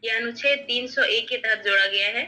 यह अनुच्छेद 301 के तहत जोड़ा गया है।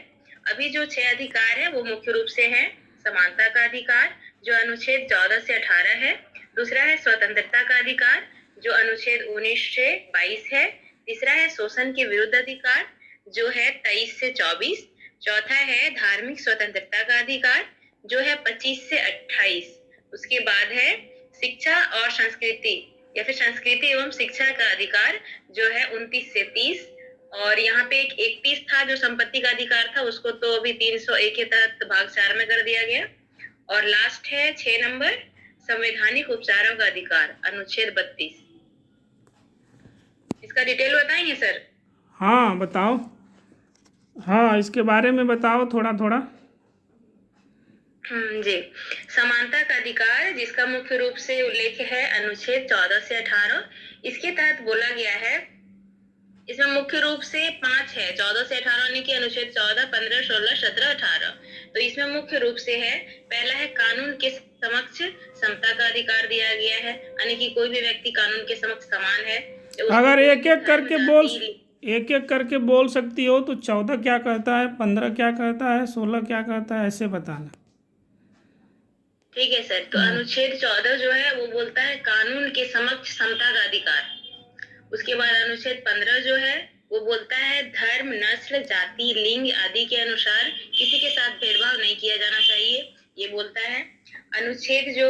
अभी जो 6 अधिकार है वो मुख्य रूप से है समानता का अधिकार, जो अनुच्छेद 14 से 18 है। दूसरा है स्वतंत्रता का अधिकार, जो अनुच्छेद 19 से 22 है। तीसरा है शोषण के विरुद्ध अधिकार, जो है 23 से 24। चौथा है धार्मिक स्वतंत्रता का अधिकार, जो है 25 से 28। उसके बाद है शिक्षा और संस्कृति या फिर संस्कृति एवं शिक्षा का अधिकार, जो है 29 से 30। और यहाँ पे एक 31 था जो संपत्ति का अधिकार था, उसको तो अभी 301 के तहत भाग 4 में कर दिया गया। और लास्ट है 6 नंबर संवैधानिक उपचारों का अधिकार, अनुच्छेद 32। इसका डिटेल बताएंगे सर? हाँ बताओ, हाँ इसके बारे में बताओ थोड़ा थोड़ा। जी, समानता का अधिकार जिसका मुख्य रूप से उल्लेख है अनुच्छेद 14 से 18। इसके तहत बोला गया है, इसमें मुख्य रूप से 5 है, 14 से 18 यानी कि अनुच्छेद 14, 15, 16, 17, 18। तो इसमें मुख्य रूप से है, पहला है कानून के समक्ष समता का अधिकार दिया गया है, यानी कि कोई भी व्यक्ति कानून के समक्ष समान है। अगर एक एक करके बोल सकती हो तो 14 क्या कहता है, 15 क्या कहता है, 16 क्या कहता है, ऐसे बताना। ठीक है सर। तो अनुच्छेद 14 जो है वो बोलता है कानून के समक्ष समता का अधिकार। उसके बाद अनुच्छेद 15 जो है वो बोलता है धर्म, नस्ल, जाति, लिंग आदि के अनुसार किसी के साथ भेदभाव नहीं किया जाना चाहिए, ये बोलता है। अनुच्छेद जो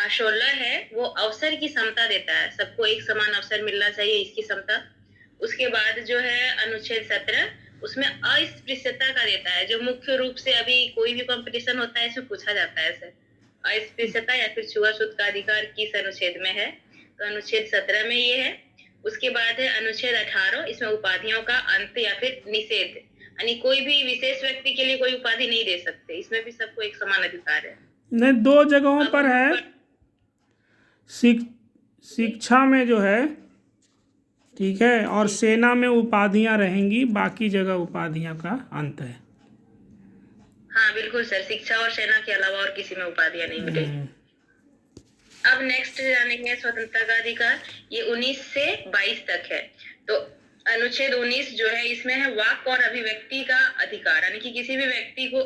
16 है वो अवसर की समता देता है, सबको एक समान अवसर मिलना चाहिए, इसकी समता। उसके बाद जो है अनुच्छेद 17, उसमें अस्पृश्यता का देता है, जो मुख्य रूप से अभी कोई भी कंपटीशन होता है इसमें पूछा जाता है सर, अस्पृश्यता या फिर छुआछूत का अधिकार किस अनुच्छेद में है, तो अनुच्छेद 17 में ये है। उसके बाद है अनुच्छेद 18, इसमें उपाधियों का अंत या फिर निषेध, यानी कोई भी विशेष व्यक्ति के लिए कोई उपाधि नहीं दे सकते, इसमें भी सबको एक समान अधिकार है। नहीं, 2 जगहों पर है। शिक्षा में जो है, ठीक है, और सेना में उपाधियां रहेंगी, बाकी जगह उपाधियां का अंत है। हाँ बिल्कुल सर, शिक्षा और सेना के अलावा और किसी में उपाधियां नहीं मिलेगी। अब नेक्स्ट जानेंगे स्वतंत्रता का अधिकार, ये 19 से 22 तक है। तो अनुच्छेद 19 जो है इसमें है वाक और अभिव्यक्ति का अधिकार, यानी कि किसी भी व्यक्ति को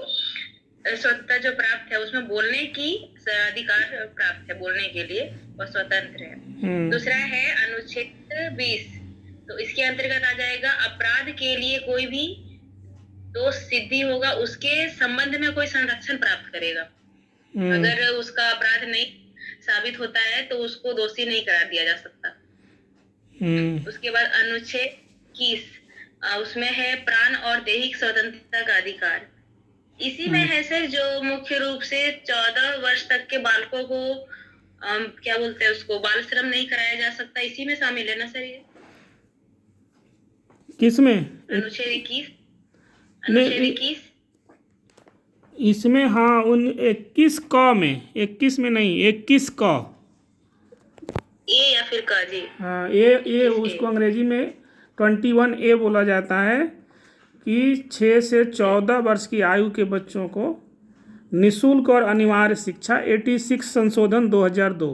स्वतंत्रता जो प्राप्त है उसमें बोलने की अधिकार प्राप्त है, बोलने के लिए वह स्वतंत्र है। दूसरा है अनुच्छेद 20, तो इसके अंतर्गत आ जाएगा अपराध के लिए कोई भी दोष सिद्धि होगा उसके संबंध में कोई संरक्षण प्राप्त करेगा। अगर उसका अपराध नहीं साबित होता है तो उसको दोषी नहीं करार दिया जा सकता। उसके बाद अनुच्छेद 21, उसमें है प्राण और दैहिक स्वतंत्रता का अधिकार। इसी में है सर जो मुख्य रूप से 14 वर्ष तक के बालकों को क्या बोलते हैं उसको, बाल श्रम नहीं कराया जा सकता, इसी में शामिल है ना सर ये? किसमें? अनुच्छेद 21, अनुच्छेद 21 इसमें, हाँ, उन 21 क में, 21 में नहीं, 21 क, ए या फिर का जी? हाँ, ये उसको अंग्रेजी में 21A बोला जाता है कि 6 से 14 वर्ष की आयु के बच्चों को निःशुल्क और अनिवार्य शिक्षा, 86 संशोधन 2002।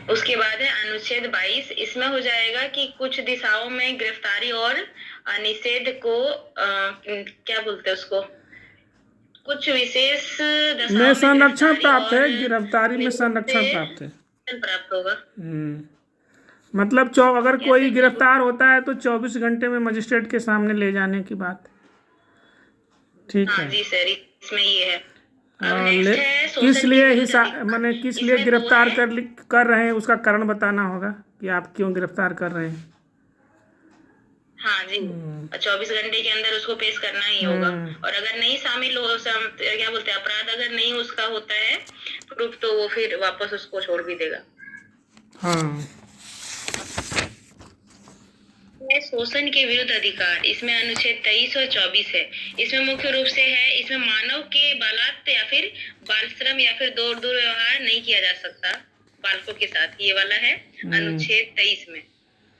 उसके बाद है अनुच्छेद 22, इसमें हो जाएगा कि कुछ दिशाओं में गिरफ्तारी और निषेध को क्या बोलते हैं उसको, कुछ विशेष दशाओं में संरक्षण प्राप्त है, गिरफ्तारी में संरक्षण प्राप्त है, प्राप्त होगा। मतलब अगर कोई गिरफ्तार होता है तो 24 घंटे में मजिस्ट्रेट के सामने ले जाने की बात, ठीक है जी सर, इसमें ये है। किस लिए गिरफ्तार कर रहे हैं उसका कारण बताना होगा कि आप क्यों गिरफ्तार कर रहे हैं। हाँ जी, 24 घंटे के अंदर उसको पेश करना ही होगा, और अगर नहीं शामिल हो क्या बोलते हैं अपराध अगर नहीं उसका होता है प्रूफ, तो वो फिर वापस उसको छोड़ भी देगा। हाँ, शोषण के विरुद्ध अधिकार, इसमें अनुच्छेद 23 और 24 है। इसमें मुख्य रूप से है, इसमें मानव के बालात या फिर बाल श्रम या फिर दुर्व्यवहार नहीं किया जा सकता बालकों के साथ, ये वाला है अनुच्छेद 23 में।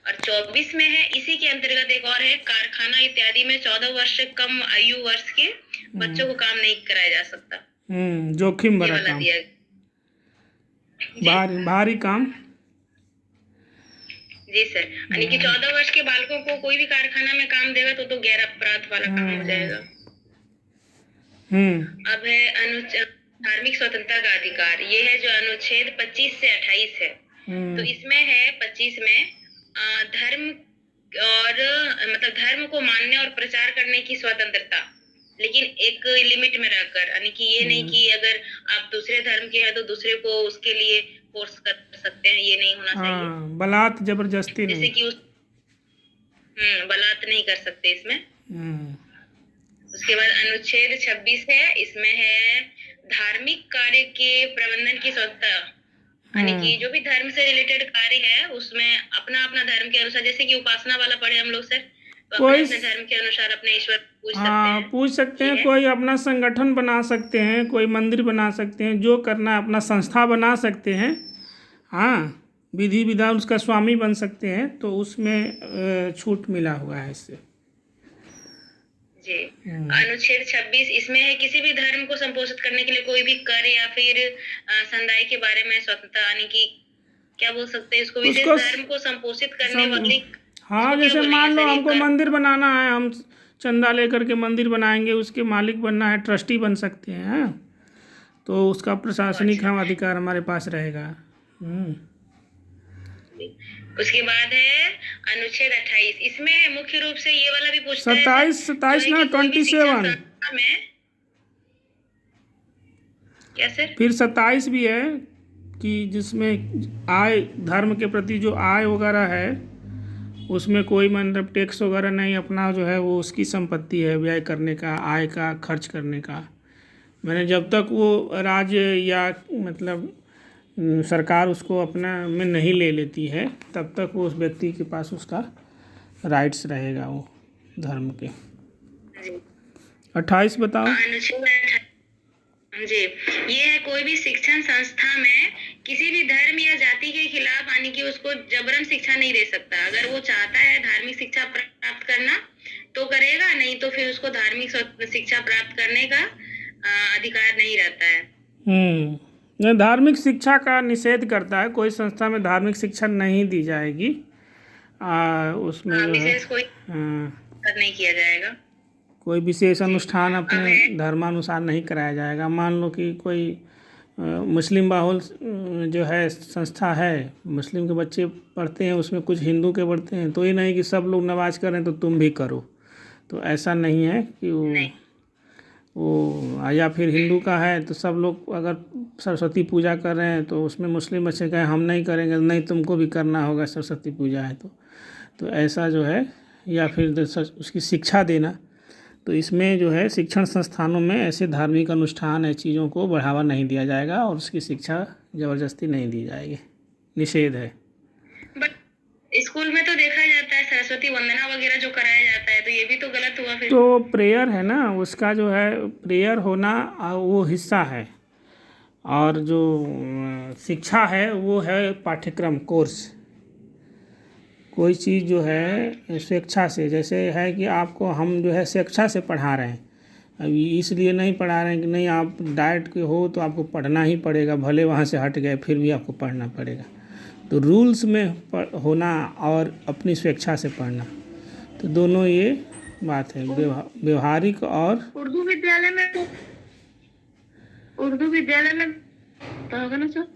और 24 में है, इसी के अंतर्गत एक और है, कारखाना इत्यादि में 14 वर्ष से कम आयु वर्ष के बच्चों को काम नहीं कराया जा सकता। जोखिम भरा काम, भारी काम। जी सर, यानी कि 14 वर्ष के बालकों को कोई भी कारखाना में काम देगा तो गैर अपराध वाला काम हो जाएगा। अब है धार्मिक स्वतंत्रता का अधिकार, ये है जो अनुच्छेद 25 से 28 है। तो इसमें है 25 में धर्म और मतलब धर्म को मानने और प्रचार करने की स्वतंत्रता, लेकिन एक लिमिट में रहकर, यानी कि ये नहीं कि अगर आप दूसरे धर्म के हैं तो दूसरे को उसके लिए फोर्स कर सकते हैं, ये नहीं होना चाहिए। बलात् जबरदस्ती जैसे नहीं। कि बलात् नहीं कर सकते इसमें। उसके बाद अनुच्छेद 26 है, इसमें है धार्मिक कार्य के प्रबंधन की स्वतंत्रता, यानी कि जो भी धर्म से रिलेटेड कार्य है उसमें अपना अपना धर्म के अनुसार, जैसे कि उपासना वाला पढ़े हम लोग सर, तो अपने अपने धर्म के अनुसार अपने ईश्वर पूछ सकते हैं। पूछ सकते हैं, कोई अपना संगठन बना सकते हैं, कोई मंदिर बना सकते हैं, जो करना है अपना संस्था बना सकते हैं। हाँ, विधि विधान उसका स्वामी बन सकते हैं, तो उसमें छूट मिला हुआ है इससे जी। अनुच्छेद 26 इसमें है किसी भी धर्म को संपोषित करने के लिए कोई भी कर या फिर समुदाय के बारे में स्वतंत्रता, यानी कि क्या बोल सकते हैं इसको, विशेष धर्म को संपोषित करने वाली। हाँ, जैसे मान लो हमको मंदिर बनाना है, हम चंदा लेकर के मंदिर बनाएंगे, उसके मालिक बनना है, ट्रस्टी बन सकते हैं, तो उसका प्रशासनिक हम अधिकार हमारे पास रहेगा। उसके बाद है अनुच्छेद 28, इसमें मुख्य रूप से ये वाला भी पूछता है 27 ना 27 क्या सर? फिर 27 भी है कि जिसमें आय, धर्म के प्रति जो आय वगैरह है उसमें कोई मतलब टैक्स वगैरह नहीं, अपना जो है वो उसकी संपत्ति है, व्यय करने का, आय का खर्च करने का। मैंने जब तक वो राज्य या मतलब सरकार उसको अपना में नहीं ले लेती है तब तक वो उस व्यक्ति के पास उसका राइट्स रहेगा वो धर्म के। 28 बताओ। जी, ये है कोई भी शिक्षण संस्था में किसी भी धर्म या जाति के खिलाफ, यानी कि उसको जबरन शिक्षा नहीं दे सकता। अगर वो चाहता है धार्मिक शिक्षा प्राप्त करना तो करेगा, नहीं तो फिर उसको धार्मिक शिक्षा प्राप्त करने का अधिकार नहीं रहता है। धार्मिक शिक्षा का निषेध करता है, कोई संस्था में धार्मिक शिक्षा नहीं दी जाएगी, उसमें विशेष कोई नहीं किया जाएगा, कोई विशेष अनुष्ठान अपने धर्मानुसार नहीं कराया जाएगा। मान लो कि कोई मुस्लिम बाहुल जो है संस्था है, मुस्लिम के बच्चे पढ़ते हैं, उसमें कुछ हिंदू के पढ़ते हैं, तो ये नहीं कि सब लोग नमाज करें तो तुम भी करो, तो ऐसा नहीं है कि वो या फिर हिंदू का है तो सब लोग अगर सरस्वती पूजा कर रहे हैं तो उसमें मुस्लिम बच्चे कहें हम नहीं करेंगे, नहीं तुमको भी करना होगा, सरस्वती पूजा है तो ऐसा जो है, या फिर उसकी शिक्षा देना, तो इसमें जो है शिक्षण संस्थानों में ऐसे धार्मिक अनुष्ठान ऐसी चीज़ों को बढ़ावा नहीं दिया जाएगा और उसकी शिक्षा ज़बरदस्ती नहीं दी जाएगी, निषेध है। स्कूल में तो देखा जाता है सरस्वती वंदना वगैरह जो कराया जाता है, तो ये भी तो गलत हुआ फिर। तो प्रेयर है ना, उसका जो है प्रेयर होना वो हिस्सा है, और जो शिक्षा है वो है पाठ्यक्रम, कोर्स। कोई चीज़ जो है स्वेच्छा से, जैसे है कि आपको हम जो है स्वेच्छा से पढ़ा रहे हैं, अभी इसलिए नहीं पढ़ा रहे हैं कि नहीं आप डाइट के हो तो आपको पढ़ना ही पड़ेगा, भले वहाँ से हट गए फिर भी आपको पढ़ना पड़ेगा। तो रूल्स में होना और अपनी स्वेच्छा से पढ़ना, तो दोनों ये बात है, व्यवहारिक। और उर्दू विद्यालय में तो होगा ना सर?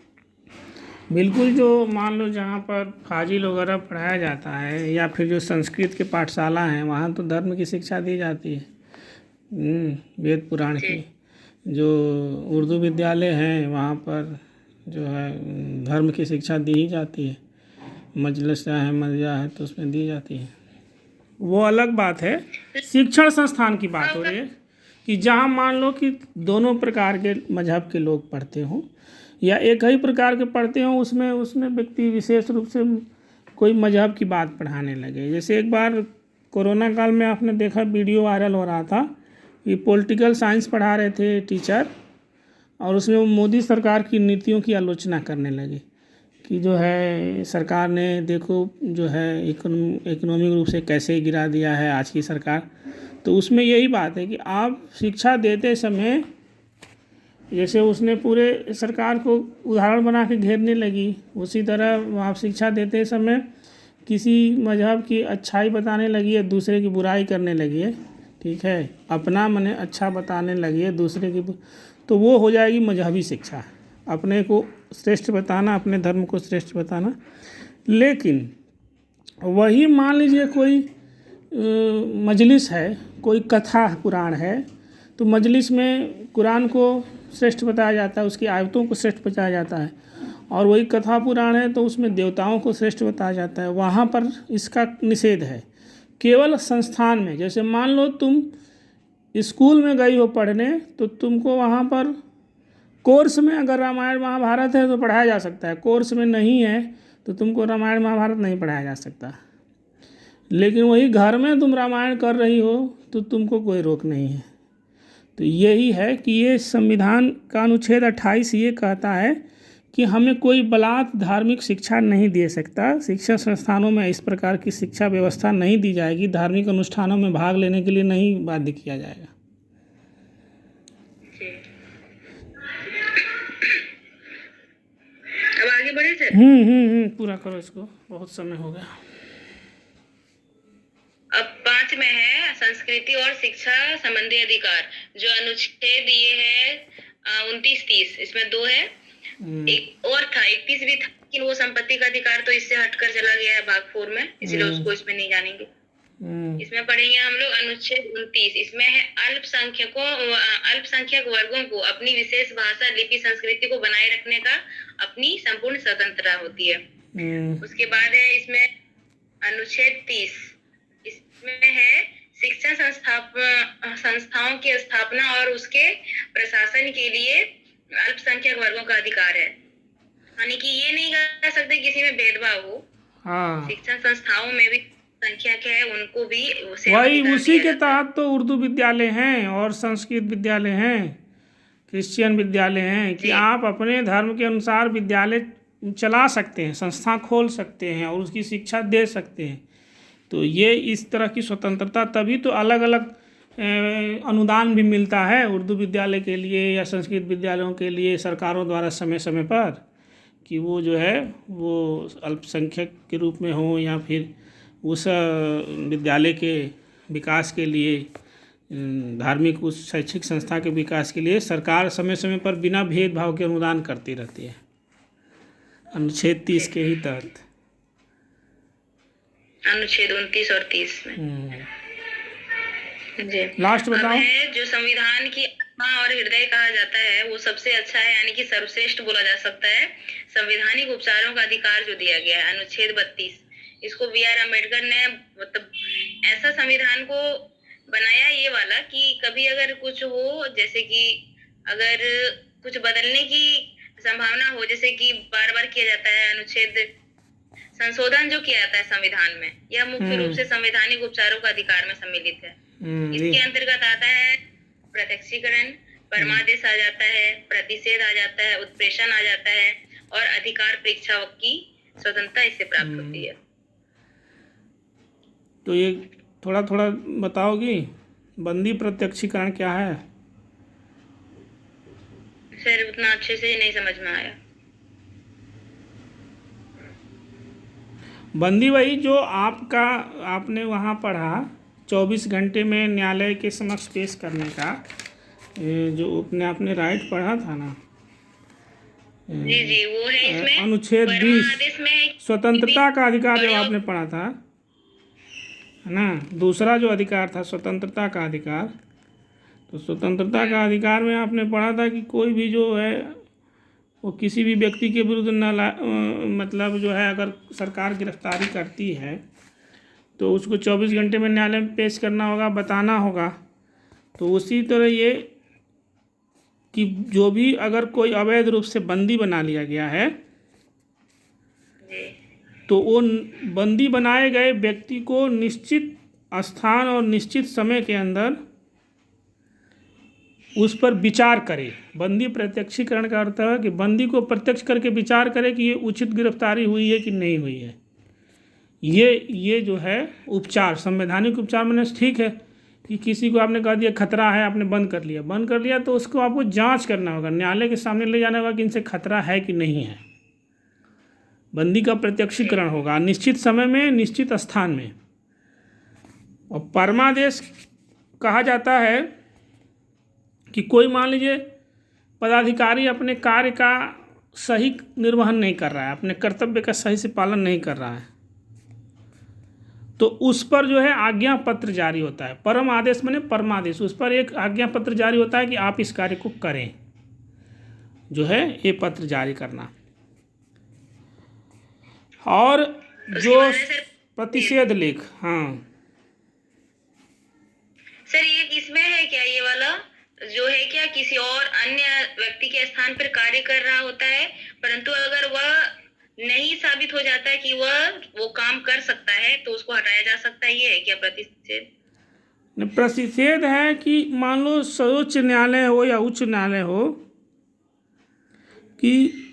बिल्कुल, जो मान लो जहाँ पर फाजिल वगैरह पढ़ाया जाता है या फिर जो संस्कृत के पाठशाला हैं वहाँ तो धर्म की शिक्षा दी जाती है, वेद पुराण की। जो उर्दू विद्यालय हैं वहाँ पर जो है धर्म की शिक्षा दी ही जाती है, मजलिसा है, मर्जा है तो उसमें दी जाती है, वो अलग बात है। शिक्षण संस्थान की बात हो रही है कि जहाँ मान लो कि दोनों प्रकार के मजहब के लोग पढ़ते हों या एक ही प्रकार के पढ़ते हों, उसमें व्यक्ति विशेष रूप से कोई मजहब की बात पढ़ाने लगे। जैसे एक बार कोरोना काल में आपने देखा वीडियो वायरल हो रहा था कि पॉलिटिकल साइंस पढ़ा रहे थे टीचर, और उसमें वो मोदी सरकार की नीतियों की आलोचना करने लगे कि जो है सरकार ने देखो जो है इकोनॉमिक रूप से कैसे गिरा दिया है आज की सरकार। तो उसमें यही बात है कि आप शिक्षा देते समय, जैसे उसने पूरे सरकार को उदाहरण बना के घेरने लगी, उसी तरह आप शिक्षा देते समय किसी मजहब की अच्छाई बताने लगी है, दूसरे की बुराई करने लगी है, ठीक है, अपना मने अच्छा बताने लगी है, दूसरे की तो वो हो जाएगी मजहबी शिक्षा, अपने को श्रेष्ठ बताना, अपने धर्म को श्रेष्ठ बताना। लेकिन वही मान लीजिए कोई मजलिस है, कोई कथा पुराण है, तो मजलिस में कुरान को श्रेष्ठ बताया जाता है, उसकी आयतों को श्रेष्ठ बताया जाता है, और वही कथा पुराण है तो उसमें देवताओं को श्रेष्ठ बताया जाता है, वहाँ पर इसका निषेध है। केवल संस्थान में, जैसे मान लो तुम स्कूल में गई हो पढ़ने, तो तुमको वहाँ पर कोर्स में अगर रामायण महाभारत है तो पढ़ाया जा सकता है, कोर्स में नहीं है तो तुमको रामायण महाभारत नहीं पढ़ाया जा सकता। लेकिन वही घर में तुम रामायण कर रही हो तो तुमको कोई रोक नहीं है। तो यही है कि ये संविधान का अनुच्छेद 28 ये कहता है कि हमें कोई बलात् धार्मिक शिक्षा नहीं दे सकता, शिक्षा संस्थानों में इस प्रकार की शिक्षा व्यवस्था नहीं दी जाएगी, धार्मिक अनुष्ठानों में भाग लेने के लिए नहीं बाध्य किया जाएगा। अब आगे बढ़े सर। पूरा करो इसको, बहुत समय हो गया। अब 5 में है संस्कृति और शिक्षा संबंधी अधिकार, जो अनुच्छेद ये है 29-30, इसमें 2 है, एक और था 31 भी था, लेकिन वो संपत्ति का अधिकार तो इससे हटकर चला गया है भाग 4 में, इसलिए उसको इसमें नहीं जानेंगे। इसमें पढ़ेंगे हम लोग अनुच्छेद 29। इसमें है अल्पसंख्यक वर्गों को अपनी विशेष भाषा, लिपि, संस्कृति को बनाए रखने का अपनी संपूर्ण स्वतंत्रता होती है। उसके बाद है इसमें अनुच्छेद 30, इसमें है शिक्षण संस्थाओं की स्थापना और उसके प्रशासन के लिए अल्पसंख्यक वर्गों का अधिकार है। यानी कि ये नहीं कह सकते किसी में भेदभाव हो। शिक्षण संस्थाओं में भी संख्यक है, उनको भी वही उसी के तहत तो उर्दू विद्यालय हैं और संस्कृत विद्यालय हैं, क्रिश्चियन विद्यालय हैं, कि आप अपने धर्म के अनुसार विद्यालय चला सकते हैं, संस्था खोल सकते हैं और उसकी शिक्षा दे सकते हैं। तो ये इस तरह की स्वतंत्रता, तभी तो अलग अलग अनुदान भी मिलता है उर्दू विद्यालय के लिए या संस्कृत विद्यालयों के लिए सरकारों द्वारा समय समय पर, कि वो जो है वो अल्पसंख्यक के रूप में हो या फिर उस विद्यालय के विकास के लिए, धार्मिक उस शैक्षिक संस्था के विकास के लिए सरकार समय समय पर बिना भेदभाव के अनुदान करती रहती है, अनुच्छेद 30 के ही तहत। अनुच्छेद 29 और 30 में जी लास्ट बताओ। है जो संविधान की आत्मा और हृदय कहा जाता है, वो सबसे अच्छा है, यानी कि सर्वश्रेष्ठ बोला जा सकता है, संवैधानिक उपचारों का अधिकार जो दिया गया है, अनुच्छेद 32। इसको B.R. अम्बेडकर ने मतलब ऐसा संविधान को बनाया ये वाला कि कभी अगर कुछ हो, जैसे कि अगर कुछ बदलने की संभावना हो, जैसे कि बार बार किया जाता है अनुच्छेद संशोधन जो किया जाता है संविधान में, यह मुख्य रूप से संवैधानिक उपचारों का अधिकार में सम्मिलित है। इसके अंतर्गत आता है प्रत्यक्षीकरण, परमादेश आ जाता है, प्रतिषेध आ जाता है, उत्प्रेषण आ जाता है, और अधिकार परीक्षा की स्वतंत्रता इससे प्राप्त होती है। तो ये थोड़ा थोड़ा बताओगी, बंदी प्रत्यक्षीकरण क्या है? सर उतना अच्छे से नहीं समझ में आया। बंदी वही जो आपने वहाँ पढ़ा 24 घंटे में न्यायालय के समक्ष पेश करने का, जो आपने राइट पढ़ा था ना, जी वो है इसमें अनुच्छेद 20 में स्वतंत्रता का अधिकार जब आपने पढ़ा था, है ना, दूसरा जो अधिकार था स्वतंत्रता का अधिकार, तो स्वतंत्रता का अधिकार में आपने पढ़ा था कि कोई भी जो है वो किसी भी व्यक्ति के विरुद्ध मतलब जो है अगर सरकार गिरफ्तारी करती है तो उसको 24 घंटे में न्यायालय में पेश करना होगा, बताना होगा। तो उसी तरह ये कि जो भी अगर कोई अवैध रूप से बंदी बना लिया गया है तो वो बंदी बनाए गए व्यक्ति को निश्चित स्थान और निश्चित समय के अंदर उस पर विचार करे। बंदी प्रत्यक्षीकरण का अर्थ है कि बंदी को प्रत्यक्ष करके विचार करे कि ये उचित गिरफ्तारी हुई है कि नहीं हुई है। ये जो है उपचार, संवैधानिक उपचार मैंने ठीक है कि किसी को आपने कह दिया खतरा है, आपने बंद कर लिया तो उसको आपको जांच करना होगा, न्यायालय के सामने ले जाना होगा कि इनसे खतरा है कि नहीं है। बंदी का प्रत्यक्षीकरण होगा निश्चित समय में निश्चित स्थान में। और परमादेश कहा जाता है कि कोई मान लीजिए पदाधिकारी अपने कार्य का सही निर्वहन नहीं कर रहा है, अपने कर्तव्य का सही से पालन नहीं कर रहा है, तो उस पर जो है आज्ञा पत्र जारी होता है। परम आदेश माने परमादेश, उस पर एक आज्ञा पत्र जारी होता है कि आप इस कार्य को करें, जो है ये पत्र जारी करना। और जो प्रतिषेध लेख, हाँ सर ये किसमें है क्या, ये वाला जो है क्या किसी और अन्य व्यक्ति के स्थान पर कार्य कर रहा होता है, परंतु अगर वह नहीं साबित हो जाता है कि वह वो काम कर सकता है तो उसको हटाया जा सकता है, ये है क्या प्रतिषेध? प्रतिषेध है कि मान लो सर्वोच्च न्यायालय हो या उच्च न्यायालय हो, कि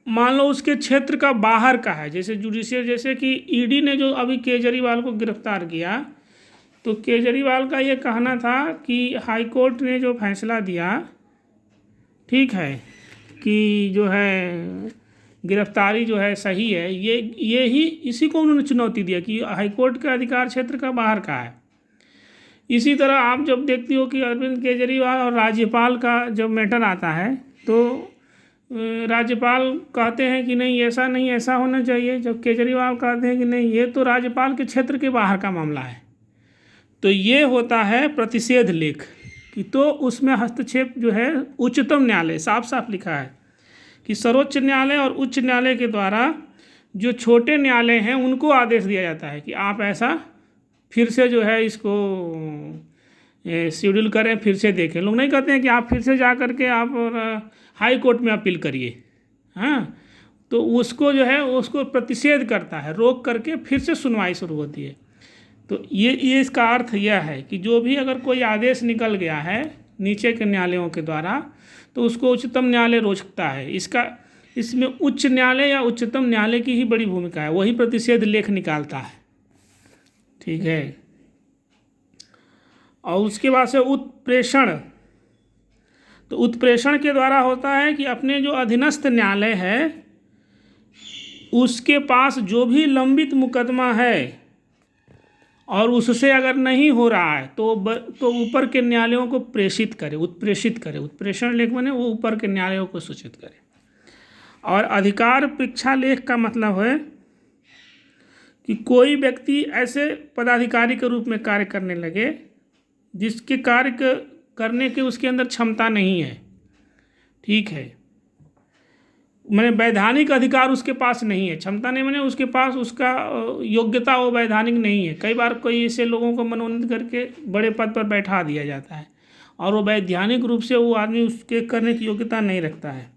मान लो उसके क्षेत्र का बाहर का है, जैसे जुडिशियल, जैसे कि ईडी ने जो अभी केजरीवाल को गिरफ्तार किया, तो केजरीवाल का ये कहना था कि हाई कोर्ट ने जो फैसला दिया, ठीक है, कि जो है गिरफ्तारी जो है सही है, ये ही इसी को उन्होंने चुनौती दिया कि हाई कोर्ट के अधिकार क्षेत्र का बाहर का है। इसी तरह आप जब देखती हो कि अरविंद केजरीवाल और राज्यपाल का जब मैटर आता है, तो राज्यपाल कहते हैं कि नहीं ऐसा नहीं, ऐसा होना चाहिए, जब केजरीवाल कहते हैं कि नहीं ये तो राज्यपाल के क्षेत्र के बाहर का मामला है। तो ये होता है प्रतिषेध लेख कि तो उसमें हस्तक्षेप जो है उच्चतम न्यायालय, साफ साफ लिखा है कि सर्वोच्च न्यायालय और उच्च न्यायालय के द्वारा जो छोटे न्यायालय हैं उनको आदेश दिया जाता है कि आप ऐसा फिर से जो है इसको शेड्यूल करें, फिर से देखें। लोग नहीं कहते हैं कि आप फिर से जा कर के आप हाई कोर्ट में अपील करिए, हाँ, तो उसको जो है उसको प्रतिषेध करता है, रोक करके फिर से सुनवाई शुरू होती है। तो ये इसका अर्थ यह है कि जो भी अगर कोई आदेश निकल गया है नीचे के न्यायालयों के द्वारा, तो उसको उच्चतम न्यायालय रोकता है। इसमें उच्च न्यायालय या उच्चतम न्यायालय की ही बड़ी भूमिका है, वही प्रतिषेध लेख निकालता है, ठीक है। और उसके बाद से उत्प्रेषण, तो उत्प्रेषण के द्वारा होता है कि अपने जो अधीनस्थ न्यायालय है उसके पास जो भी लंबित मुकदमा है और उससे अगर नहीं हो रहा है तो ऊपर के न्यायालयों को प्रेषित करे, उत्प्रेषित करे। उत्प्रेषण लेख माने वो ऊपर के न्यायालयों को सूचित करे। और अधिकार परीक्षा लेख का मतलब है कि कोई व्यक्ति ऐसे पदाधिकारी के रूप में कार्य करने लगे जिसके कार्य करने के उसके अंदर क्षमता नहीं है, ठीक है, मैंने वैधानिक अधिकार उसके पास नहीं है, क्षमता नहीं मैंने उसके पास उसका योग्यता वो वैधानिक नहीं है। कई बार कोई ऐसे लोगों को मनोनीत करके बड़े पद पर बैठा दिया जाता है और वो वैधानिक रूप से वो आदमी उसके करने की योग्यता नहीं रखता है,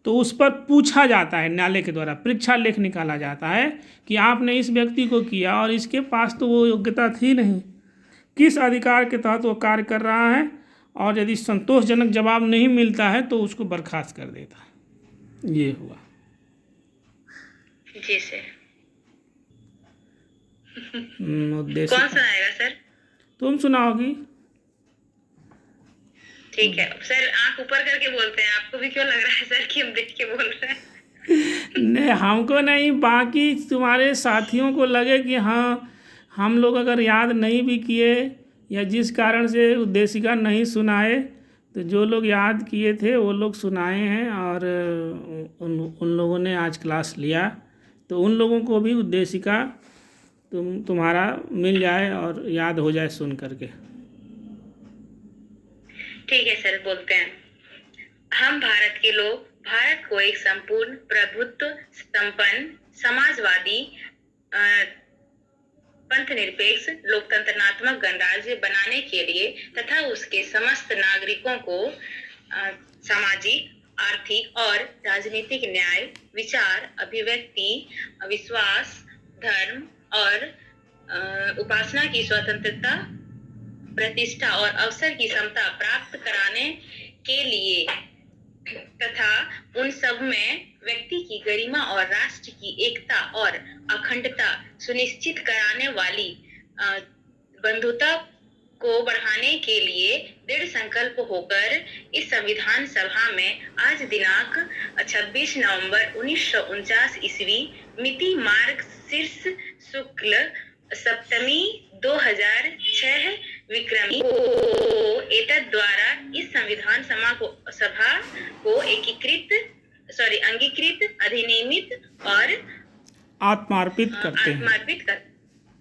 तो उस पर पूछा जाता है, न्यायालय के द्वारा परीक्षा लेख निकाला जाता है कि आपने इस व्यक्ति को किया और इसके पास तो वो योग्यता थी नहीं, किस अधिकार के तहत वो कार्य कर रहा है, और यदि संतोषजनक जवाब नहीं मिलता है तो उसको बर्खास्त कर देता है। ये हुआ जी सर। उद्देश्य कौन सुनाएगा सर? तुम सुनाओगी। ठीक है सर, आंख ऊपर करके बोलते हैं, आपको भी क्यों लग रहा है सर कि हम देख के बोल रहे हैं? नहीं, हमको नहीं, बाकी तुम्हारे साथियों को लगे कि हाँ हम लोग अगर याद नहीं भी किए या जिस कारण से उद्देशिका नहीं सुनाए, तो जो लोग याद किए थे वो लोग सुनाए हैं और उन लोगों ने आज क्लास लिया, तो उन लोगों को भी उद्देशिका तुम्हारा मिल जाए और याद हो जाए सुन करके। ठीक है सर, बोलते हैं। हम भारत के लोग भारत को एक संपूर्ण प्रभुत्व संपन्न समाजवादी पंथ निरपेक्ष लोकतंत्रात्मक गणराज्य बनाने के लिए तथा उसके समस्त नागरिकों को सामाजिक, आर्थिक और राजनीतिक न्याय, विचार, अभिव्यक्ति, विश्वास, धर्म और उपासना की स्वतंत्रता, प्रतिष्ठा और अवसर की समता प्राप्त कराने के लिए तथा उन सब में व्यक्ति की गरिमा और राष्ट्र की एकता और अखंडता सुनिश्चित कराने वाली बंधुता को बढ़ाने के लिए दृढ़ संकल्प होकर इस संविधान सभा में आज दिनांक 26 नवंबर 1949 ईस्वी मिति मार्गशीर्ष शुक्ल सप्तमी 2006 विक्रमी को एतद द्वारा इस संविधान सभा को अंगीकृत अधिनियमित और आत्मार्पित करते हैं।